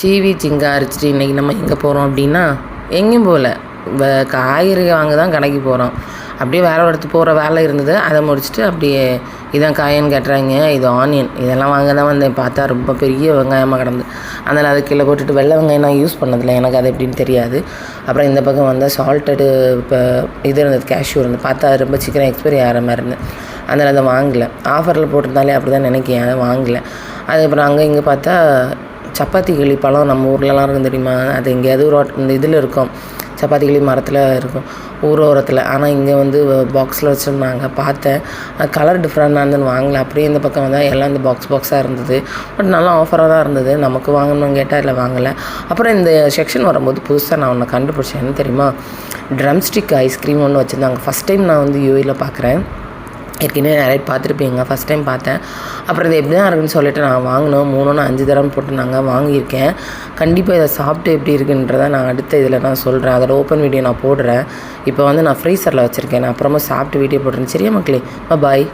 சீவி சிங்கா அரைச்சிட்டு இன்றைக்கி நம்ம எங்கே போகிறோம் அப்படின்னா எங்கேயும் போகல. காய்கறி வாங்க தான் கடைக்கு போகிறோம். அப்படியே வேலை எடுத்து போகிற வேலை இருந்தது, அதை முடிச்சுட்டு அப்படியே இதான் காயின்னு கேட்டுறாங்க. இது ஆனியன், இதெல்லாம் வாங்க தான் வந்தேன். பார்த்தா ரொம்ப பெரிய வெங்காயமாக கிடந்து, அதனால் அது கீழே போட்டுட்டு வெள்ளை வெங்காயம் நான் யூஸ் பண்ணதில்லை, எனக்கு அது எப்படின்னு தெரியாது. அப்புறம் இந்த பக்கம் வந்து சால்ட்டடு இப்போ இது இருந்தது, கேஷ்யூ இருந்தது. பார்த்தா அது ரொம்ப சீக்கிரம் எக்ஸ்பைரி ஆகிற மாதிரி இருந்தது, அதனால் அதை வாங்கலை. ஆஃபரில் போட்டிருந்தாலே அப்படி தான் நினைக்கிறேன், அதை வாங்கலை. அதுக்கப்புறம் அங்கே இங்கே பார்த்தா சப்பாத்தி கிளி பழம் நம்ம ஊர்லலாம் இருக்கும் தெரியுமா, அது எங்கேயாவது இந்த இதில் இருக்கும், சப்பாத்தி கிளி மரத்தில் இருக்கும் ஓரத்தில். ஆனால் இங்கே வந்து பாக்ஸில் வச்சுருந்தாங்க. பார்த்தேன், கலர் டிஃப்ரெண்டாக இருந்துன்னு வாங்கலை. அப்படியே இந்த பக்கம் வந்தால் எல்லாம் இந்த பாக்ஸாக இருந்தது. பட் நல்லா ஆஃபராக தான் இருந்தது. நமக்கு வாங்கணும்னு கேட்டால் இல்லை, வாங்கலை. அப்புறம் இந்த செக்ஷன் வரும்போது புதுசாக நான் ஒன்று கண்டுபிடிச்சேன். என்ன தெரியுமா, ட்ரம்ஸ்டிக் ஐஸ்கிரீம் ஒன்று வச்சுருந்தாங்க. ஃபஸ்ட் டைம் நான் வந்து யூஏயில் பார்க்குறேன். ஏற்கனவே நிறைய பார்த்துருப்பீங்க, ஃபஸ்ட் டைம் பார்த்தேன். அப்புறம் இது எப்படி தான் இருக்குன்னு சொல்லிட்டு நான் வாங்கினோம். 3-5 தரம் போட்டு நாங்கள் வாங்கியிருக்கேன். கண்டிப்பாக இதை சாப்பிட்டு எப்படி இருக்குன்றதை நான் அடுத்த இதில் நான் சொல்கிறேன். அதோட ஓப்பன் வீடியோ நான் போடுறேன். இப்போ வந்து நான் ஃப்ரீசரில் வச்சுருக்கேன். நான் அப்புறமா சாப்பிட்டு வீடியோ போடுறேன். சரியா மக்களே, பாய்.